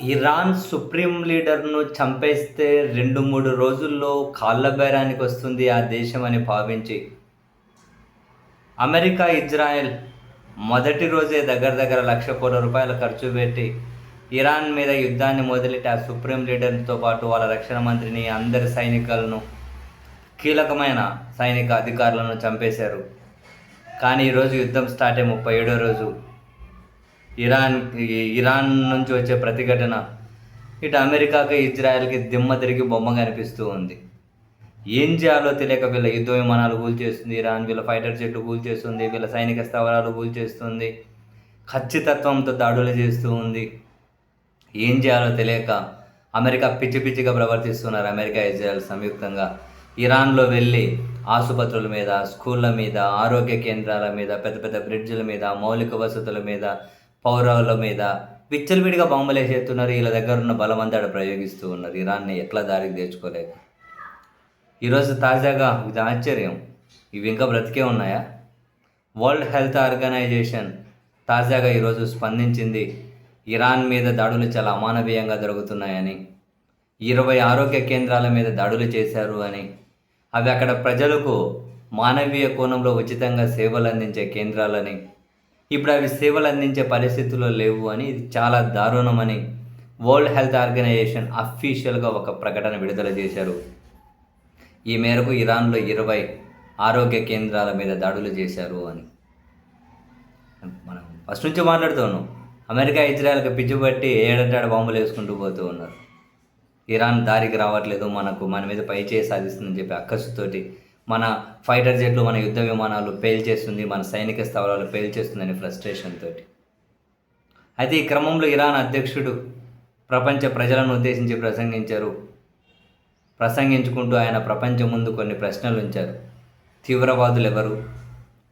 Iran supreme లీడర్‌ను చంపేస్తే 2, 3 రోజుల్లో కాళ్ళ బేరానికొస్తుంది ఆ దేశం అని భావించి, అమెరికా, ఇజ్రాయెల్ మొదటి రోజే దగ్గర దగ్గర ₹1,00,00,000 ఖర్చు పెట్టి, ఇరాన్ మీద యుద్ధాన్ని మొదలెట్టి ఆ సుప్రీం లీడర్‌తో పాటు వాళ్ళ రక్షణ మంత్రిని, అందరి సైనికులను, కీలకమైన సైనిక అధికారులను చంపేశారు. కానీ ఈరోజు యుద్ధం స్టార్ట్ అయ్యి 37వ రోజు ఇరాన్ ఇరాన్ నుంచి వచ్చే ప్రతిఘటన ఇటు అమెరికాకి, ఇజ్రాయెల్‌కి దిమ్మ తిరిగి బొమ్మ కనిపిస్తూ ఉంది. ఏం చేయాలో తెలియక వీళ్ళ యుద్ధ విమానాలు కూల్చేస్తుంది ఇరాన్, వీళ్ళ ఫైటర్ జెట్లు కూల్చేస్తుంది, వీళ్ళ సైనిక స్థావరాలు కూల్చేస్తుంది, ఖచ్చితత్వంతో దాడులు చేస్తూ ఉంది. ఏం చేయాలో తెలియక అమెరికా పిచ్చి పిచ్చిగా ప్రవర్తిస్తున్నారు. అమెరికా, ఇజ్రాయెల్ సంయుక్తంగా ఇరాన్లో వెళ్ళి ఆసుపత్రుల మీద, స్కూళ్ళ మీద, ఆరోగ్య కేంద్రాల మీద, పెద్ద పెద్ద బ్రిడ్జిల మీద, మౌలిక వసతుల మీద, పౌరాల మీద విచ్చలవిడిగా బాంబులేసేస్తున్నారు. వీళ్ళ దగ్గర ఉన్న బలమంతా ప్రయోగిస్తూ ఉన్నారు ఇరాన్ని ఎట్లా దారికి తెచ్చుకోలేక. ఈరోజు తాజాగా ఇది ఆశ్చర్యం, ఇవి ఇంకా బ్రతికే ఉన్నాయా? వరల్డ్ హెల్త్ ఆర్గనైజేషన్ తాజాగా ఈరోజు స్పందించింది. ఇరాన్ మీద దాడులు చాలా అమానవీయంగా జరుగుతున్నాయని, 20 ఆరోగ్య కేంద్రాల మీద దాడులు చేశారు అని, అవి అక్కడ ప్రజలకు మానవీయ కోణంలో ఉచితంగా సేవలు అందించే కేంద్రాలని, ఇప్పుడు అవి సేవలు అందించే పరిస్థితుల్లో లేవు అని, ఇది చాలా దారుణమని వరల్డ్ హెల్త్ ఆర్గనైజేషన్ అఫీషియల్గా ఒక ప్రకటన విడుదల చేశారు. ఈ మేరకు ఇరాన్లో 20 ఆరోగ్య కేంద్రాల మీద దాడులు చేశారు అని. మనం ఫస్ట్ నుంచి మాట్లాడుతూ ఉన్నాం. అమెరికా, ఇజ్రాయెల్కి పిచ్చిపట్టి ఏడంటాడు బాంబులు వేసుకుంటూ పోతూ ఉన్నారు. ఇరాన్ దారికి రావట్లేదు, మన మీద పైచేయి సాధిస్తుందని చెప్పి అక్కసుతోటి మన ఫైటర్ జెట్లు, మన యుద్ధ విమానాలు పేల్చేస్తుంది, మన సైనిక స్థావరాలు పేల్చేస్తుందని ఫ్రస్ట్రేషన్ తోటి. అయితే ఈ క్రమంలో ఇరాన్ అధ్యక్షుడు ప్రపంచ ప్రజలను ఉద్దేశించి ప్రసంగించుకుంటూ ఆయన ప్రపంచం ముందు కొన్ని ప్రశ్నలు ఉంచారు. తీవ్రవాదులు ఎవరు?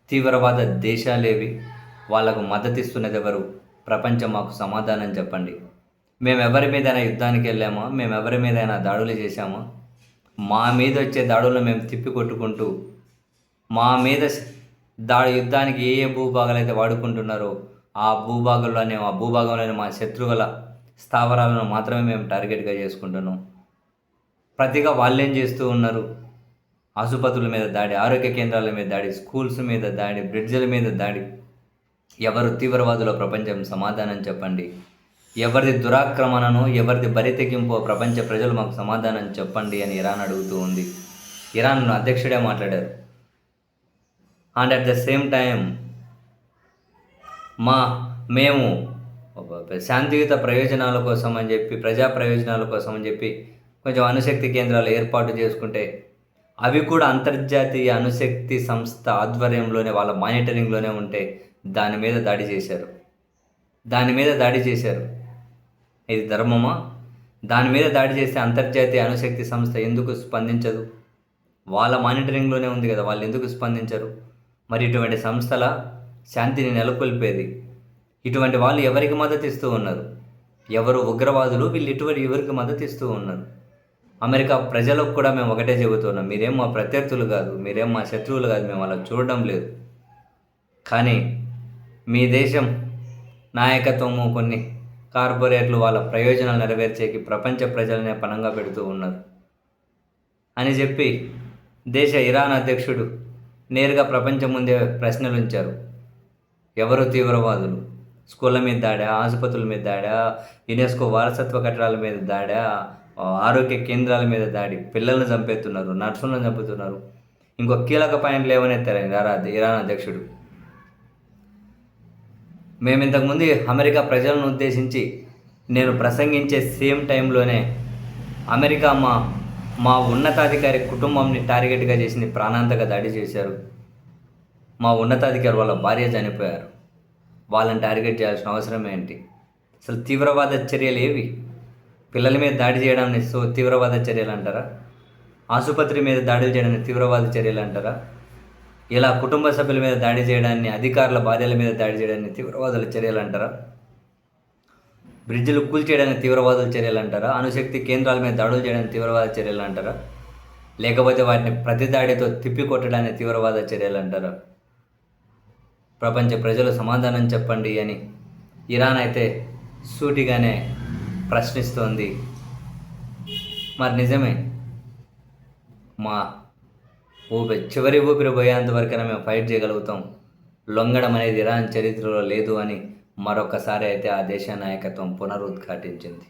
తీవ్రవాద దేశాలేవి? వాళ్లకు మద్దతు ఇస్తున్నది ఎవరు? ప్రపంచం మాకు సమాధానం చెప్పండి. మేము ఎవరి మీదైనా యుద్ధానికి వెళ్ళామా? మేము ఎవరి మీదైనా దాడులు చేశామా? మా మీద వచ్చే దాడులను మేము తిప్పికొట్టుకుంటూ, మా మీద యుద్ధానికి ఏ భూభాగాలు అయితే వాడుకుంటున్నారో ఆ భూభాగంలోని మా శత్రువుల స్థావరాలను మాత్రమే మేము టార్గెట్గా చేసుకుంటున్నాం. ప్రతిగా వాళ్ళేం చేస్తూ ఉన్నారు? ఆసుపత్రుల మీద దాడి, ఆరోగ్య కేంద్రాల మీద దాడి, స్కూల్స్ మీద దాడి, బ్రిడ్జిల మీద దాడి. ఎవరు తీవ్రవాదులో ప్రపంచం సమాధానం చెప్పండి. ఎవరిది దురాక్రమణను, ఎవరిది బరితెగింపో ప్రపంచ ప్రజలు మాకు సమాధానం చెప్పండి అని ఇరాన్ అడుగుతూ ఉంది. ఇరాన్ అధ్యక్షుడే మాట్లాడారు. And at the same time మేము శాంతియుత ప్రయోజనాల కోసం అని చెప్పి, ప్రజా ప్రయోజనాల కోసం అని చెప్పి కొంచెం అణుశక్తి కేంద్రాలు ఏర్పాటు చేసుకుంటే, అవి కూడా అంతర్జాతీయ అణుశక్తి సంస్థ ఆధ్వర్యంలోనే, వాళ్ళ మానిటరింగ్లోనే ఉంటే దాని మీద దాడి చేశారు. ఇది ధర్మమా? దాని మీద దాడి చేస్తే అంతర్జాతీయ అణుశక్తి సంస్థ ఎందుకు స్పందించదు? వాళ్ళ మానిటరింగ్లోనే ఉంది కదా, వాళ్ళు ఎందుకు స్పందించరు? మరి ఇటువంటి సంస్థల శాంతిని నెలకొల్పేది? ఇటువంటి వాళ్ళు ఎవరికి మద్దతు ఇస్తూ ఉన్నారు? ఎవరు ఉగ్రవాదులు? వీళ్ళు ఎవరికి మద్దతు ఇస్తూ ఉన్నారు? అమెరికా ప్రజలకు కూడా మేము ఒకటే చెబుతున్నాం, మీరేం మా ప్రత్యర్థులు కాదు, మీరేం మా శత్రువులు కాదు, మేము అలా చూడడం లేదు. కానీ మీ దేశం నాయకత్వము, కొన్ని కార్పొరేట్లు వాళ్ళ ప్రయోజనాలు నెరవేర్చేకి ప్రపంచ ప్రజలనే పణంగా పెడుతూ ఉన్నారు అని చెప్పి దేశ ఇరాన్ అధ్యక్షుడు నేరుగా ప్రపంచం ముందే ప్రశ్నలు ఉంచారు. ఎవరు తీవ్రవాదులు? స్కూళ్ళ మీద దాడా, ఆసుపత్రుల మీద దాడా, యునెస్కో వారసత్వ కట్టడాల మీద దాడా, ఆరోగ్య కేంద్రాల మీద దాడి, పిల్లలను చంపేస్తున్నారు, నర్సులను చంపుతున్నారు. ఇంకో కీలక పాయింట్లు లేవనెత్తారు ఇరాన్ అధ్యక్షుడు. మేము ఇంతకుముందు అమెరికా ప్రజలను ఉద్దేశించి నేను ప్రసంగించే సేమ్ టైంలోనే అమెరికా మా ఉన్నతాధికారి కుటుంబంని టార్గెట్గా చేసింది, ప్రాణాంతక దాడి చేశారు. మా ఉన్నతాధికారి వాళ్ళ భార్య చనిపోయారు. వాళ్ళని టార్గెట్ చేయాల్సిన అవసరం ఏంటి? అసలు తీవ్రవాద చర్యలు ఏవి? పిల్లల మీద దాడి చేయడాన్ని తీవ్రవాద చర్యలు అంటారా? ఆసుపత్రి మీద దాడులు చేయడాన్ని తీవ్రవాద చర్యలు అంటారా? ఇలా కుటుంబ సభ్యుల మీద దాడి చేయడాన్ని, అధికారుల భార్యల మీద దాడి చేయడాన్ని తీవ్రవాదుల చర్యలు అంటారా? బ్రిడ్జిలు కూల్చేయడానికి తీవ్రవాదుల చర్యలు అంటారా? అణుశక్తి కేంద్రాల మీద దాడులు చేయడానికి తీవ్రవాద చర్యలు అంటారా? లేకపోతే వాటిని ప్రతి దాడితో తిప్పికొట్టడానికి తీవ్రవాద చర్యలు అంటారా? ప్రపంచ ప్రజలు సమాధానం చెప్పండి అని ఇరాన్ అయితే సూటిగానే ప్రశ్నిస్తోంది. మరి నిజమే, మా చివరి ఊపిరి పోయేంత వరకైనా మేము ఫైట్ చేయగలుగుతాం, లొంగడం అనేది ఇరాన్ చరిత్రలో లేదు అని మరొకసారి అయితే ఆ దేశ నాయకత్వం పునరుద్ఘాటించింది.